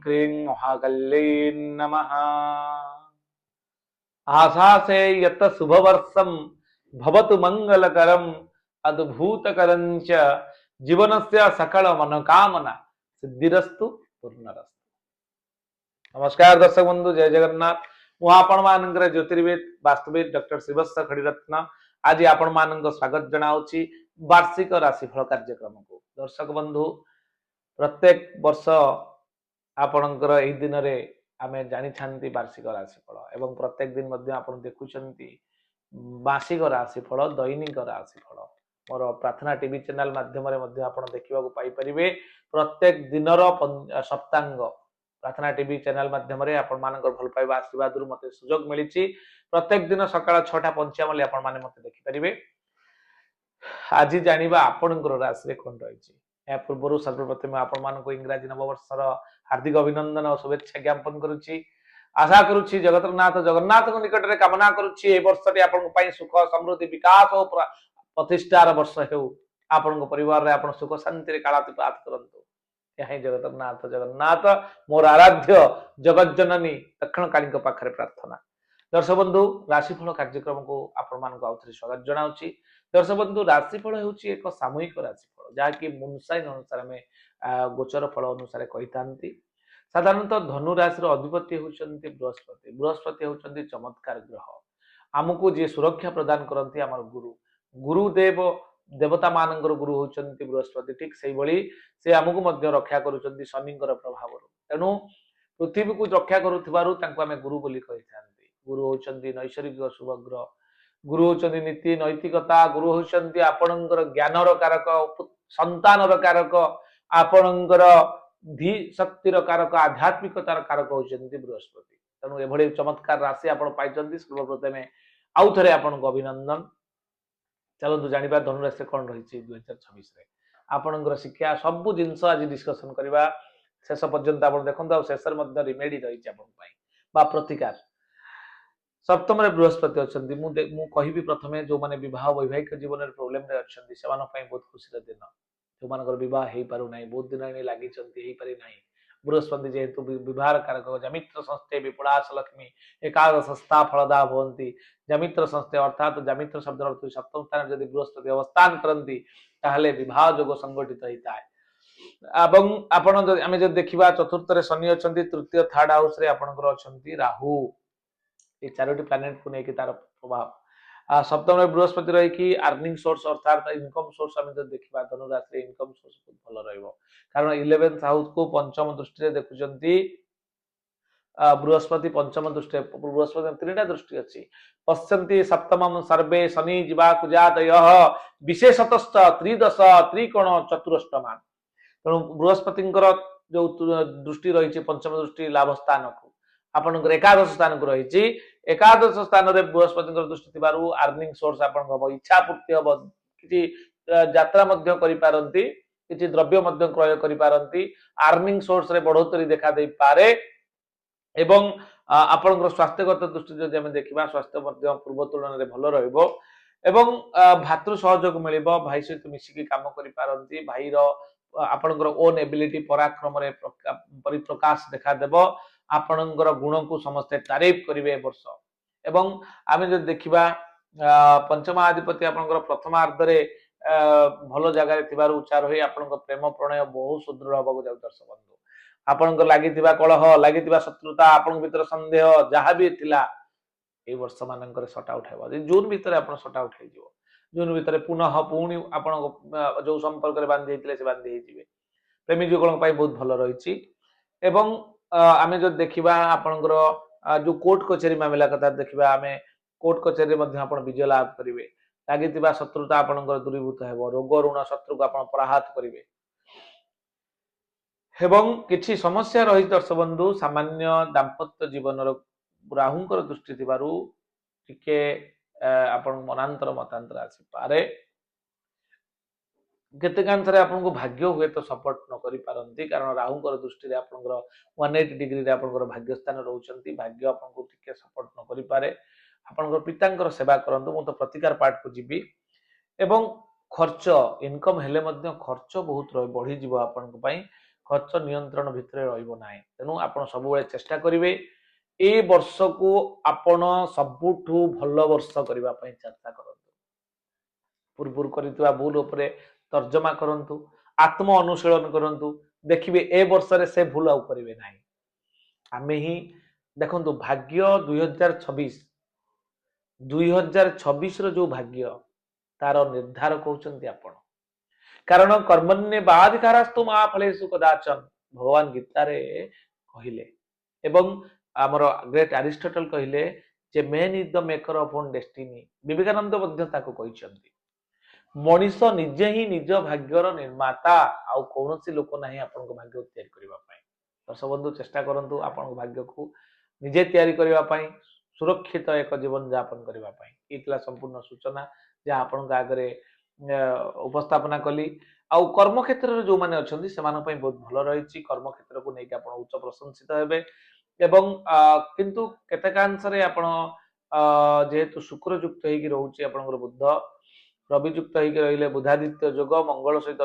क्रीं महाकल्यै नमः। आशासे यत शुभवर्षं भवतु मंगलकरम अद्भुतकरं च जीवनस्य सकल मनोकामना सिद्धिरस्तु पूर्णरस्तु। नमस्कार दर्शक बंधु, जय जगन्नाथ। ମୁଁ ଆପଣମାନଙ୍କର ଜ୍ୟୋତିର୍ବିଦ ବାସ୍ତବିଦ ଡକ୍ଟର ଶିବସ୍ତ ଖଡିରତ୍ନ ଆଜି ଆପଣମାନଙ୍କ ସ୍ୱାଗତ ଜଣାଉଛି ବାର୍ଷିକ ରାଶିଫଳ କାର୍ଯ୍ୟକ୍ରମକୁ। ଦର୍ଶକ ବନ୍ଧୁ, ପ୍ରତ୍ୟେକ ବର୍ଷ ଆପଣଙ୍କର ଏହି ଦିନରେ ଆମେ ଜାଣିଥାନ୍ତି ବାର୍ଷିକ ରାଶିଫଳ ଏବଂ ପ୍ରତ୍ୟେକ ଦିନ ମଧ୍ୟ ଆପଣ ଦେଖୁଛନ୍ତି ମାସିକ ରାଶିଫଳ, ଦୈନିକ ରାଶିଫଳ। ମୋର ପ୍ରାର୍ଥନା ଟିଭି ଚ୍ୟାନେଲ ମାଧ୍ୟମରେ ମଧ୍ୟ ଆପଣ ଦେଖିବାକୁ ପାଇପାରିବେ। ପ୍ରତ୍ୟେକ ଦିନର ସପ୍ତାଙ୍ଗ ପ୍ରାର୍ଥନା ଟିଭି ଚ୍ୟାନେଲ ମାଧ୍ୟମରେ ଆପଣମାନଙ୍କର ଭଲ ପାଇବା ଆଶୀର୍ବାଦରୁ ମୋତେ ସୁଯୋଗ ମିଳିଛି। ପ୍ରତ୍ୟେକ ଦିନ ସକାଳ 6:55 ଆପଣମାନେ ମୋତେ ଦେଖିପାରିବେ। ଆଜି ଜାଣିବା ଆପଣଙ୍କର ରାଶିରେ କ'ଣ ରହିଛି। ଏହା ପୂର୍ବରୁ ସର୍ବପ୍ରଥମେ ଆପଣମାନଙ୍କୁ ଇଂରାଜୀ ନବବର୍ଷର ହାର୍ଦ୍ଦିକ ଅଭିନନ୍ଦନ ଓ ଶୁଭେଚ୍ଛା ଜ୍ଞାପନ କରୁଛି। ଆଶା କରୁଛି ଜଗତରନାଥ ଜଗନ୍ନାଥଙ୍କ ନିକଟରେ କାମନା କରୁଛି ଏହି ବର୍ଷଟି ଆପଣଙ୍କ ପାଇଁ ସୁଖ, ସମୃଦ୍ଧି, ବିକାଶ ଓ ପ୍ରତିଷ୍ଠାର ବର୍ଷ ହେଉ। ଆପଣଙ୍କ ପରିବାରରେ ଆପଣ ସୁଖ ଶାନ୍ତିରେ କାଳାତିପାତ କରନ୍ତୁ। ଏହା ଜଗତରନାଥ ଜଗନ୍ନାଥ ମୋର ଆରାଧ୍ୟ ଜଗଜ୍ଜନନୀ ଦକ୍ଷିଣକାଳୀଙ୍କ ପାଖରେ ପ୍ରାର୍ଥନା। ଦର୍ଶକ ବନ୍ଧୁ, ରାଶିଫଳ କାର୍ଯ୍ୟକ୍ରମକୁ ଆପଣମାନଙ୍କୁ ଆଉଥରେ ସ୍ୱାଗତ ଜଣାଉଛି। ଦର୍ଶକ ବନ୍ଧୁ, ରାଶିଫଳ ହେଉଛି ଏକ ସାମୂହିକ ରାଶିଫଳ, ଯାହାକି ମୁନସାଇନ୍ ଅନୁସାରେ ଆମେ ଗୋଚର ଫଳ ଅନୁସାରେ କହିଥାନ୍ତି। ସାଧାରଣତଃ ଧନୁ ରାଶିର ଅଧିପତି ହେଉଛନ୍ତି ବୃହସ୍ପତି। ବୃହସ୍ପତି ହେଉଛନ୍ତି ଚମତ୍କାର ଗ୍ରହ। ଆମକୁ ଯିଏ ସୁରକ୍ଷା ପ୍ରଦାନ କରନ୍ତି ଆମର ଗୁରୁ। ଗୁରୁଦେବ ଦେବତା ମାନଙ୍କର ଗୁରୁ ହେଉଛନ୍ତି ବୃହସ୍ପତି। ଠିକ୍ ସେଇଭଳି ସେ ଆମକୁ ମଧ୍ୟ ରକ୍ଷା କରୁଛନ୍ତି ଶନିଙ୍କର ପ୍ରଭାବରୁ। ତେଣୁ ପୃଥିବୀକୁ ରକ୍ଷା କରୁଥିବାରୁ ତାଙ୍କୁ ଆମେ ଗୁରୁ ବୋଲି କହିଥାନ୍ତି। ଗୁରୁ ହେଉଛନ୍ତି ନୈସର୍ଗିକ ଶୁଭଗ୍ରହ। ଗୁରୁ ହେଉଛନ୍ତି ନୀତି ନୈତିକତା। ଗୁରୁ ହେଉଛନ୍ତି ଆପଣଙ୍କର ଜ୍ଞାନର କାରକ, ସନ୍ତାନର କାରକ, ଆପଣଙ୍କର ଧୀ ଶକ୍ତିର କାରକ, ଆଧ୍ୟାତ୍ମିକତାର କାରକ ହେଉଛନ୍ତି ବୃହସ୍ପତି। ତେଣୁ ଏଭଳି ଚମତ୍କାର ରାଶି ଆପଣ ପାଇଛନ୍ତି। ସର୍ବପ୍ରଥମେ ଆଉ ଥରେ ଆପଣଙ୍କୁ ଅଭିନନ୍ଦନ। ଚାଲନ୍ତୁ ଜାଣିବା ଧନୁରାଶିରେ କ'ଣ ରହିଛି 2026ରେ। ଆପଣଙ୍କର ଶିକ୍ଷା ସବୁ ଜିନିଷ ଆଜି ଡିସ୍କସନ କରିବା। ଶେଷ ପର୍ଯ୍ୟନ୍ତ ଆପଣ ଦେଖନ୍ତୁ, ଆଉ ଶେଷରେ ମଧ୍ୟ ରିମେଡି ରହିଛି ଆପଣଙ୍କ ପାଇଁ ବା ପ୍ରତିକାର। ସପ୍ତମରେ ବୃହସ୍ପତି ଅଛନ୍ତି। ମୁଁ କହିବି ପ୍ରଥମେ, ଯୋଉମାନେ ବିବାହ ବୈବାହିକ ଜୀବନରେ ପ୍ରୋବ୍ଲେମରେ ଅଛନ୍ତି ସେମାନଙ୍କ ପାଇଁ ବହୁତ ଖୁସିର ଦିନ। ଯୋଉମାନଙ୍କର ବିବାହ ହେଇପାରୁନାହିଁ, ବହୁତ ଦିନ ଏଣି ଲାଗିଛନ୍ତି, ହେଇପାରି ନାହିଁ। ବୃହସ୍ପତି ଯେହେତୁ ବିବାହର କାରକ, ଜାମିତ୍ର ସଂସ୍ଥେ ବିପୁଳାସ ଲକ୍ଷ୍ମୀ ଏକାଦଶ ସଂସ୍ଥା ଫଳଦା ଭବନ୍ତି। ଜାମିତ୍ର ସଂସ୍ଥେ ଅର୍ଥାତ୍ ଜାମିତ୍ର ଶବ୍ଦର ଅର୍ଥ ସପ୍ତମ ସ୍ଥାନରେ ଯଦି ବୃହସ୍ପତି ଅବସ୍ଥାନ କରନ୍ତି ତାହେଲେ ବିବାହ ଯୋଗ ସଂଗଠିତ ହେଇଥାଏ। ଏବଂ ଆମେ ଯଦି ଦେଖିବା ଚତୁର୍ଥରେ ଶନି ଅଛନ୍ତି, ତୃତୀୟ ଥାର୍ଡ ହାଉସରେ ଆପଣଙ୍କର ଅଛନ୍ତି ରାହୁ। এই ଚାରୋଟି ପ୍ଲାନେଟକୁ ନେଇକି ତାର ପ୍ରଭାବ। ସପ୍ତମରେ ବୃହସ୍ପତି ରହିକି ଆର୍ନିଂ ସୋର୍ସ ଅର୍ଥାତ୍ ଇନକମ୍ ସୋର୍ସ ଆମେ ଯଦି ଦେଖିବା ଧନୁ ରାଶିରେ ଇନକମ୍ ସୋର୍ସ ବହୁତ ଭଲ ରହିବ। କାରଣ 11th ହାଉସକୁ ପଞ୍ଚମ ଦୃଷ୍ଟିରେ ଦେଖୁଛନ୍ତି ବୃହସ୍ପତି। ପଞ୍ଚମ ଦୃଷ୍ଟିରେ ବୃହସ୍ପତି 3ଟା ଦୃଷ୍ଟି ଅଛି। ପଶ୍ୟନ୍ତି ସପ୍ତମଂ ସର୍ବେ ଶନି ଯିବା କୁଜାଦୟଃ ବିଶେଷତଃ ତ୍ରିଦଶ ତ୍ରିକୋଣ ଚତୁରଷ୍ଟମାନ। ତେଣୁ ବୃହସ୍ପତିଙ୍କର ଯୋଉ ଦୃଷ୍ଟି ରହିଛି ପଞ୍ଚମ ଦୃଷ୍ଟି ଲାଭ ସ୍ଥାନକୁ, ଆପଣଙ୍କର ଏକାଦଶ ସ୍ଥାନକୁ ରହିଛି। ଏକାଦଶ ସ୍ଥାନରେ ବୃହସ୍ପତିଙ୍କର ଦୃଷ୍ଟି ଥିବାରୁ ଆର୍ନିଂ ସୋର୍ସ ଆପଣଙ୍କ ହବ, ଇଚ୍ଛା ପୂର୍ତ୍ତି ହବ, କିଛି ଯାତ୍ରା ମଧ୍ୟ କରିପାରନ୍ତି, କିଛି ଦ୍ରବ୍ୟ ମଧ୍ୟ କ୍ରୟ କରିପାରନ୍ତି। ଆର୍ନିଂ ସୋର୍ସରେ ବଢୋତ୍ତରୀ ଦେଖା ଦେଇପାରେ ଏବଂ ଆପଣଙ୍କର ସ୍ୱାସ୍ଥ୍ୟଗତ ଦୃଷ୍ଟି ଯଦି ଆମେ ଦେଖିବା, ସ୍ୱାସ୍ଥ୍ୟ ମଧ୍ୟ ପୂର୍ବ ତୁଳନାରେ ଭଲ ରହିବ ଏବଂ ଭାତୃ ସହଯୋଗ ମିଳିବ। ଭାଇ ସହିତ ମିଶିକି କାମ କରିପାରନ୍ତି। ଭାଇର ଆପଣଙ୍କର ଓନ୍ ଏବିଲିଟି ପରାକ୍ରମରେ ପରିପ୍ରକାଶ ଦେଖାଦେବ। ଆପଣଙ୍କର ଗୁଣକୁ ସମସ୍ତେ ତାରିଫ କରିବେ ଏ ବର୍ଷ। ଏବଂ ଆମେ ଯଦି ଦେଖିବା ପଞ୍ଚମାଧିପତି ଆପଣଙ୍କର ପ୍ରଥମାର୍ଦ୍ଧରେ ଭଲ ଜାଗାରେ ଥିବାରୁ ଉଚ୍ଚାର ହୋଇ ଆପଣଙ୍କ ପ୍ରେମ ପ୍ରଣୟ ବହୁ ସୁଦୃଢ ହେବାକୁ ଯାଉଛି। ଦର୍ଶକ ବନ୍ଧୁ, ଆପଣଙ୍କର ଲାଗିଥିବା କଳହ, ଲାଗିଥିବା ଶତ୍ରୁତା, ଆପଣଙ୍କ ଭିତରେ ସନ୍ଦେହ ଯାହା ବି ଥିଲା ଏଇ ବର୍ଷ ମାନଙ୍କରେ ସର୍ଟ ଆଉଟ୍ ହେବ। ଜୁନ୍ ଭିତରେ ଆପଣ ସର୍ଟ ଆଉଟ୍ ହେଇଯିବ। ଜୁନ୍ ଭିତରେ ପୁଣି ଆପଣଙ୍କ ଯୋଉ ସମ୍ପର୍କରେ ବାନ୍ଧି ହେଇଥିଲେ ସେ ବାନ୍ଧି ହେଇଯିବେ। ପ୍ରେମୀ ଯୁଗଳଙ୍କ ପାଇଁ ବହୁତ ଭଲ ରହିଛି। ଏବଂ ଆମେ ଯଦି ଦେଖିବା ଆପଣଙ୍କର ଯୋଉ କୋର୍ଟ କଚେରୀ ମାମଲା କଥା ଦେଖିବା, ଆମେ କୋର୍ଟ କଚେରୀରେ ମଧ୍ୟ ଆପଣ ବିଜୟ ଲାଭ କରିବେ। ଲାଗିଥିବା ଶତ୍ରୁତା ଆପଣଙ୍କର ଦୂରୀଭୂତ ହେବ। ରୋଗ ଋଣ ଶତ୍ରୁକୁ ଆପଣ ପରାହତ କରିବେ। ଏବଂ କିଛି ସମସ୍ୟା ରହିଛି ଦର୍ଶକ ବନ୍ଧୁ, ସାମାନ୍ୟ ଦାମ୍ପତ୍ୟ ଜୀବନର ରାହୁଙ୍କର ଦୃଷ୍ଟି ଥିବାରୁ ଟିକେ ଆପଣଙ୍କ ମନାନ୍ତର ମତାନ୍ତର ଆସିପାରେ। କେତେକାଂଶରେ ଆପଣଙ୍କୁ ଭାଗ୍ୟ ହୁଏତ ସପୋର୍ଟ ନ କରିପାରନ୍ତି, କାରଣ ରାହୁଙ୍କର ଦୃଷ୍ଟିରେ ଆପଣଙ୍କର 180 ଡିଗ୍ରୀରେ ଆପଣଙ୍କର ଭାଗ୍ୟ ସ୍ଥାନ ରହୁଛନ୍ତି। ଭାଗ୍ୟ ଆପଣଙ୍କୁ ଟିକେ ସପୋର୍ଟ ନ କରିପାରେ। ଆପଣଙ୍କର ପିତାଙ୍କର ସେବା କରନ୍ତୁ। ମୁଁ ତ ପ୍ରତିକାର ପାର୍ଟକୁ ଯିବି। ଏବଂ ଖର୍ଚ୍ଚ ଇନକମ୍ ହେଲେ ମଧ୍ୟ ଖର୍ଚ୍ଚ ବହୁତ ବଢିଯିବ ଆପଣଙ୍କ ପାଇଁ। खर्च नियंत्रण भितर रहिबो नाही तेनु आपण सब बेले चेष्टा करिवे ए वर्ष को आपण सबुठु भलो वर्ष करबा पई चर्चा करंतु पूर्वपूर करितबा भूल उपरे तर्जमा करंतु आत्म अनुशीलन करंतु देखिबे ए वर्ष रे से भूल आउ करिवे नाही आमे ही देखंतु भाग्य 2026 रो जो भाग्य तार निर्धारक होचंती आपण कारण कर्मण्ये बाधिकारास्तु महाफलेषु कदाचन भगवान गीता रे कहिले एवं हमर ग्रेट एरिस्टोटल कहिले जे man is the maker of own destiny Vivekananda ମଧ୍ୟ ताको कहिसंती मनीष निजे ही निज भाग्यर निर्माता आउ कौनसी लोक नाही आपन को भाग्य तैयारी करबा पई दर्शक बंधु चेष्टा करंतु आपन को भाग्य को निजे तैयारी करबा पई सुरक्षित एक जीवन यापन करबा पई इतला संपूर्ण सूचना जे आपन को आगरे उपस्थापना कली आउ कर्म क्षेत्र रे जो माने अछंती से माने पई बहुत भलो रहिछि कर्म क्षेत्र को नै कि आपन उच्च प्रशंसित हेबे एवं किंतु केतकांश रे आपन जेहेतु शुक्र युक्त हेकि रहउछि आपन बुद्ध रवि युक्त हेकि रहिले बुधादित्य योग मंगल सहित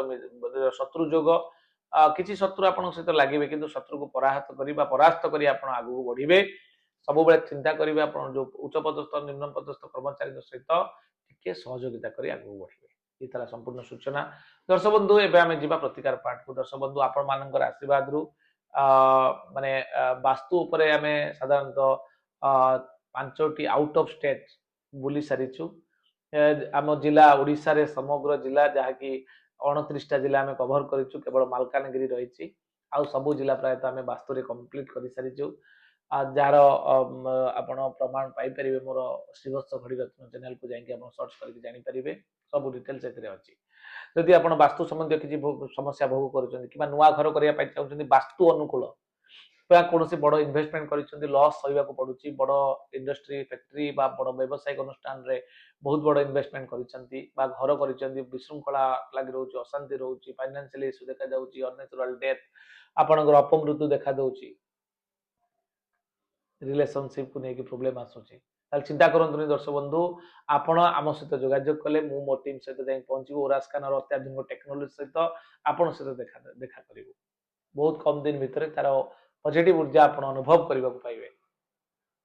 शत्रु योग किछि शत्रु आपन सहित लागिबे किंतु शत्रु को पराहत करिबा परास्त करी आपन आगु बढ़िबे सब बेले चिंता करिबे आपन जो उच्च पदस्थ निम्न पदस्थ कर्मचारी सहित टिके सहयोगिता करी आगु बढ़िबे इतला संपूर्ण सूचना दर्शक बंधु एबे आमे जिबा प्रतिकार पाठ को दर्शक बंधु आपन मानकर आशीर्वाद रु माने वास्तु उपरे आमे साधारणतः 5टी आउट ऑफ स्टेट बुली सारिछु आम जिला ओडिशा रे समग्र जिला जहा कि 29टा जिला आमे कवर करिछु केवल मालकानगिरी रहिछि आ सब जिला प्राय आमे वास्तु रे कंप्लीट करि सारिछु जार आपण प्रमाण पाई परिबे मोर श्रीवत्स घड़ी रत्न चैनल को जाई कि आपण सर्च करके जानि परिबे सब डिटेल सेतरे अछि यदि आपण वास्तु संबंधी किछि समस्या भोग करूछन कि नुआ घर करिया पाई चाहउछन वास्तु अनुकूल कौन बड़ इन्वेस्टमेंट कर लॉस सहवा पड़ुची बड़ इंडस्ट्री फैक्ट्री बा बड़ व्यवसायिक अनुष्ठान रे बहुत बड़ इन्वेस्टमेंट कर घर कर विशृंखला लगी रोच अशांति रोच फाइनेंशियल इश्यू देखा जाउची अननेचुरल डेथ आपनकर अपमृत्यु देखा दउची रिलेशनशिप को लेकिन प्रोब्लेम आसुची ताल चिंता करंतुनी दर्शक बंधु आपण आम सहित जोगाजोग कले मु मो टीम सहित जाई पहुंचबो ओरास्कानर अत्याधुनिक टेक्नोलॉजी सहित आपण सहित देखा करिवो बहुत कम दिन भितर तार पॉजिटिव ऊर्जा आपण अनुभव करबा को पाइबे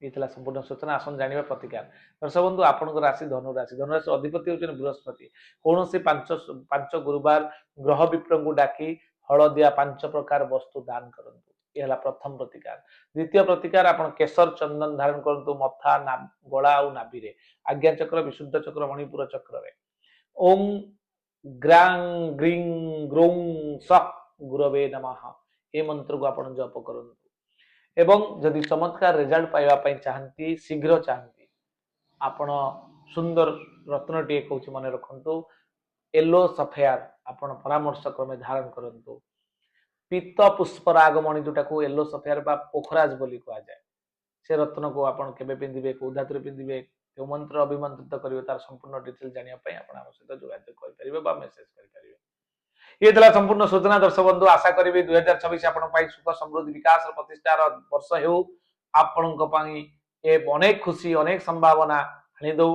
इतला संपूर्ण सूचना आसन जानिबा प्रतिकार दर्शक बंधु आपनकर राशि धनुराशि अधिपति होचन बृहस्पति कोनोसी पांच गुरुवार ग्रह विप्र को डाकी हळदिया 5 प्रकार वस्तु दान करंतु यहला प्रथम प्रतिकार द्वितीय प्रतिकार आपण केसर चंदन धारण करंतु मथा गळा और नाभि रे आज्ञा चक्र विशुद्ध चक्र मणिपुर चक्र रे ओम ग्रां ग्रीं ग्रों स गुरवे नमः ए मंत्र को आपण जप करंतु एवं जदि चमत्कार रिजल्ट पाइबा पई चाहंती शीघ्र चाहंती आपण सुंदर रत्न टी कहूची मन रखंतु येलो सफेयर आपण परामर्श क्रमे धारण करंतु पीत पुष्पराग मणि जोटा को येलो सफेयर बा पोखराज बोली कहा जाए से रत्न को आपण केबे पिंदिबे को धातुरे पिंदिबे के मंत्र अभिमंत्रित करिवे तार संपूर्ण डिटेल जानिया पई आपण हम सहित जोगाजोग करि परिबे बा मेसेज करि परिबे ये तला संपूर्ण सूचना दर्शक बंधु आशा करी 2026 आपण पाई सुख समृद्धि विकास और प्रतिष्ठार वर्ष हेउ आपण को पाई ए अनेक खुशी अनेक संभावना आनी दो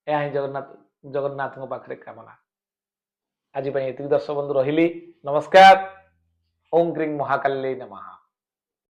ए जगन्नाथ को पाखरे कामना आज पाई एति दर्शक बंधु रहिली नमस्कार ओम क्रीं महाकाल्यै नमः।